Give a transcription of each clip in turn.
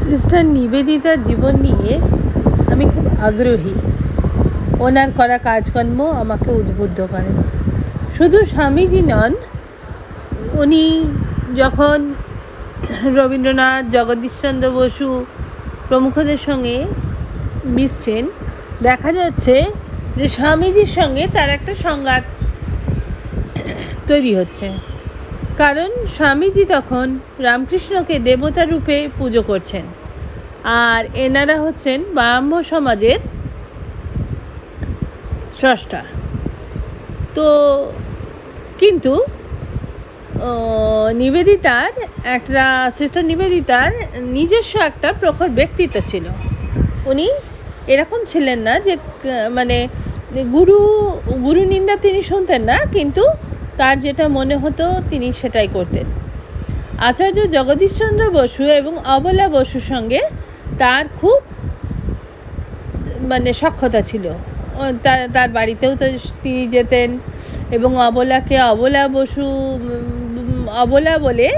Sister নিবেদিতার জীবন নিয়ে আমি খুব আগ্রহী। ওনার করা কাজকর্ম আমাকে উদ্বুদ্ধ করে। শুধু স্বামীজি নন, উনি যখন রবীন্দ্রনাথ, জগদীশচন্দ্র বসু প্রমুখদের সঙ্গে মিশছেন, দেখা যাচ্ছে যে স্বামীজির সঙ্গে তার একটা সংঘাত তৈরি হচ্ছে। কারণ স্বামীজি তখন রামকৃষ্ণকে দেবতা রূপে পুজো করছেন, আর এনারা হচ্ছেন ব্রাহ্ম সমাজের স্রষ্টা। তো কিন্তু নিবেদিতার সিস্টার নিবেদিতার নিজস্ব একটা প্রখর ব্যক্তিত্ব ছিল। উনি এরকম ছিলেন না যে মানে গুরু নিন্দা তিনি শুনতেন না, কিন্তু তার যেটা মনে হতো তিনি সেটাই করতেন। আচার্য জগদীশচন্দ্র বসু এবং অবলা বসুর সঙ্গে তার খুব সখ্যতা ছিল। তার বাড়িতেও তিনি যেতেন এবং অবলাকে অবলা বলে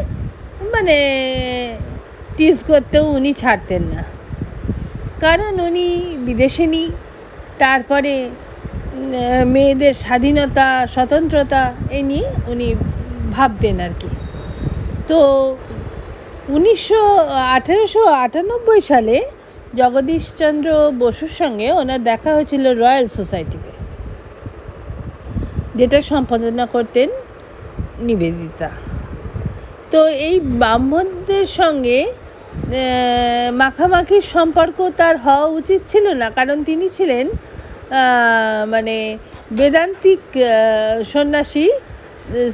টিজ করতেও উনি ছাড়তেন না, কারণ উনি বিদেশিনী। তারপরে মেয়েদের স্বাধীনতা, স্বতন্ত্রতা এ নিয়ে উনি ভাবতেন আর কি। তো 1898 সালে জগদীশচন্দ্র বসুর সঙ্গে ওনার দেখা হয়েছিল রয়্যাল সোসাইটিতে, যেটা সম্পাদনা করতেন নিবেদিতা। তো এই ব্রাহ্মণদের সঙ্গে মাখামাখির সম্পর্ক তার হওয়া উচিত ছিল না, কারণ তিনি ছিলেন বেদান্তিক সন্ন্যাসী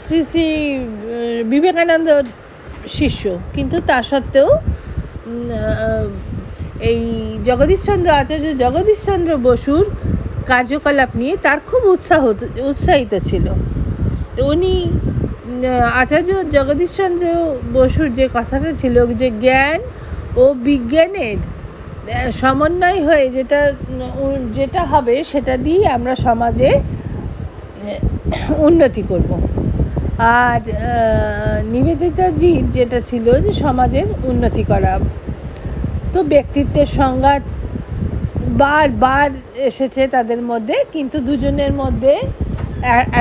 শ্রী শ্রী বিবেকানন্দর শিষ্য। কিন্তু তা সত্ত্বেও এই আচার্য জগদীশচন্দ্র বসুর কার্যকলাপ নিয়ে তার খুব উৎসাহিত ছিল। উনি আচার্য জগদীশচন্দ্র বসুর যে কথাটা ছিল যে জ্ঞান ও বিজ্ঞানের সমন্বয় হয়ে যেটা হবে সেটা দিয়ে আমরা সমাজে উন্নতি করব। আর নিবেদিতাজি যেটা ছিল যে সমাজের উন্নতি করা। তো ব্যক্তিত্বের সংঘাত বারবার এসেছে তাদের মধ্যে, কিন্তু দুজনের মধ্যে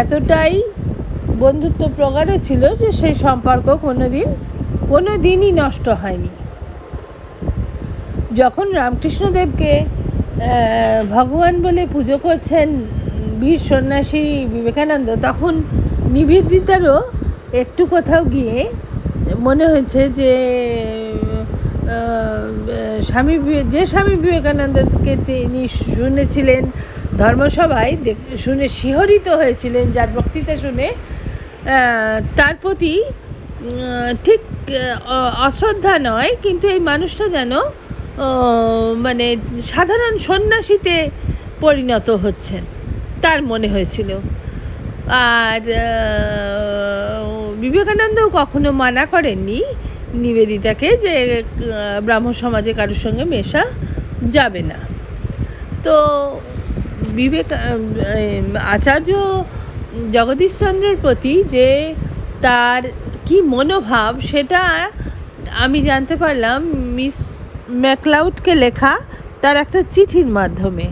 এতটাই বন্ধুত্ব প্রগাঢ় ছিল যে সেই সম্পর্ক কোনো দিনই নষ্ট হয়নি। যখন রামকৃষ্ণদেবকে ভগবান বলে পুজো করছেন বীর সন্ন্যাসী বিবেকানন্দ, তখন নিবেদিতারও একটু কোথাও গিয়ে মনে হয়েছে যে স্বামী বিবেকানন্দকে তিনি শুনেছিলেন ধর্মসভায়, শুনে শিহরিত হয়েছিলেন, যার বক্তৃতা শুনে তার প্রতি ঠিক অশ্রদ্ধা নয়, কিন্তু এই মানুষটা যেন সাধারণ সন্ন্যাসীতে পরিণত হচ্ছেন তার মনে হয়েছিল। আর বিবেকানন্দও কখনো মানা করেননি নিবেদিতাকে যে ব্রাহ্ম সমাজে কারোর সঙ্গে মেশা যাবে না। তো আচার্য জগদীশচন্দ্রের প্রতি যে তার কি মনোভাব, সেটা আমি জানতে পারলাম মিস ম্যাকলাউডকে লেখা তার একটা চিঠির মাধ্যমে।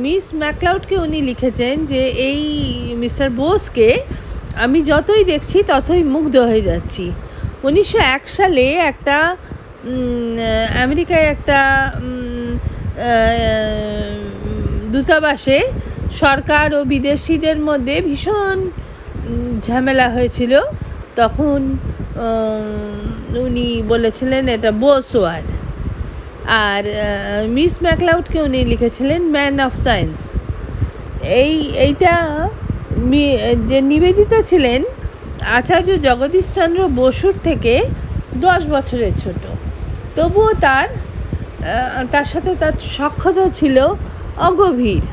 মিস ম্যাকলাউডকে উনি লিখেছেন যে এই মিস্টার বোসকে আমি যতই দেখছি ততই মুগ্ধ হয়ে যাচ্ছি। 1901 সালে আমেরিকায় একটা দূতাবাসে সরকার ও বিদেশিদের মধ্যে ভীষণ ঝামেলা হয়েছিল। তখন উনি বলেছিলেন এটা বোস ওয়ার। আর মিস ম্যাকলাউডকে উনি লিখেছিলেন ম্যান অফ সায়েন্স। এইটা যে নিবেদিতা ছিলেন আচার্য জগদীশচন্দ্র বসুর থেকে 10 বছরের ছোট, তবুও তার সাথে তার সখ্যতা ছিল অগভীর।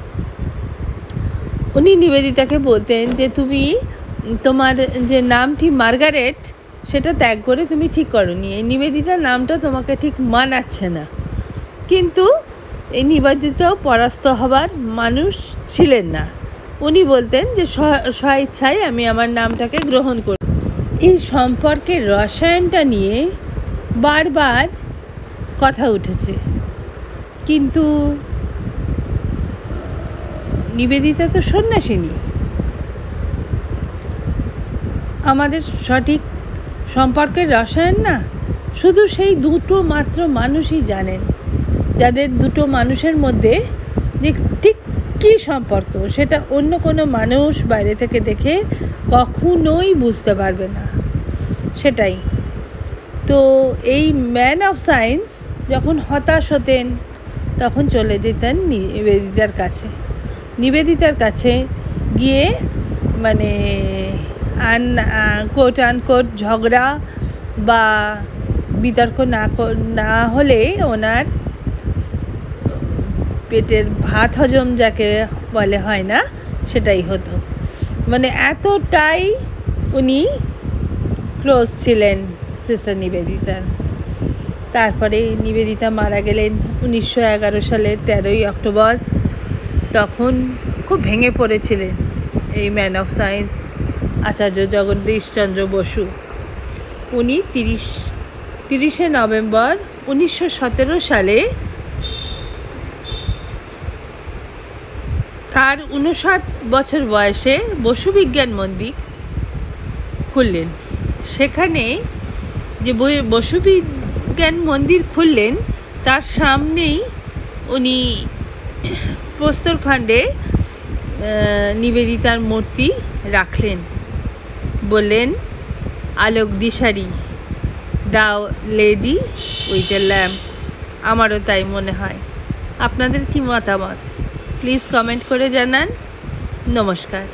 উনি নিবেদিতাকে বলতেন যে তুমি তোমার যে নামটি মার্গারেট সেটা ত্যাগ করে তুমি ঠিক করোনি, এই নিবেদিতার নামটা তোমাকে ঠিক মানাচ্ছে না। কিন্তু এই নিবেদিতা পরাস্ত হবার মানুষ ছিলেন না। উনি বলতেন যে স্বেচ্ছায় আমি আমার নামটাকে গ্রহণ করি। এই সম্পর্কের রসায়নটা নিয়ে বারবার কথা উঠেছে। কিন্তু নিবেদিতা তো সন্ন্যাসিনী। আমাদের সঠিক সম্পর্কের রসায়ন না শুধু সেই দুটো মাত্র মানুষই জানেন, যাদের দুটো মানুষের মধ্যে যে ঠিক কী সম্পর্ক সেটা অন্য কোনো মানুষ বাইরে থেকে দেখে কখনোই বুঝতে পারবে না। সেটাই তো এই ম্যান অফ সায়েন্স যখন হতাশ হতেন তখন চলে যেতেন নিবেদিতার কাছে গিয়ে মানে কোট আনকোট ঝগড়া বা বিতর্ক না হলে ওনার পেটের ভাত হজম যাকে বলে হয় না সেটাই হতো। মানে এতটাই উনি ক্লোজ ছিলেন সিস্টার নিবেদিতার। তারপরে নিবেদিতা মারা গেলেন 1911 সালের 13ই অক্টোবর। তখন খুব ভেঙে পড়েছিলেন এই ম্যান অফ সায়েন্স আচার্য জগদীশচন্দ্র বসু। উনি 30শে নভেম্বর 1917 সালে তার 59 বছর বয়সে বসু বিজ্ঞান মন্দির খুললেন। সেখানে যে বসু বিজ্ঞান মন্দির খুললেন তার সামনেই উনি প্রস্তরখণ্ডে নিবেদিতার মূর্তি রাখলেন, বললেন আলোক দিশারি দাও লেডি উইথ এ ল্যাম্প। আমারও তাই মনে হয়। আপনাদের কি মতামত প্লিজ কমেন্ট করে জানান। নমস্কার।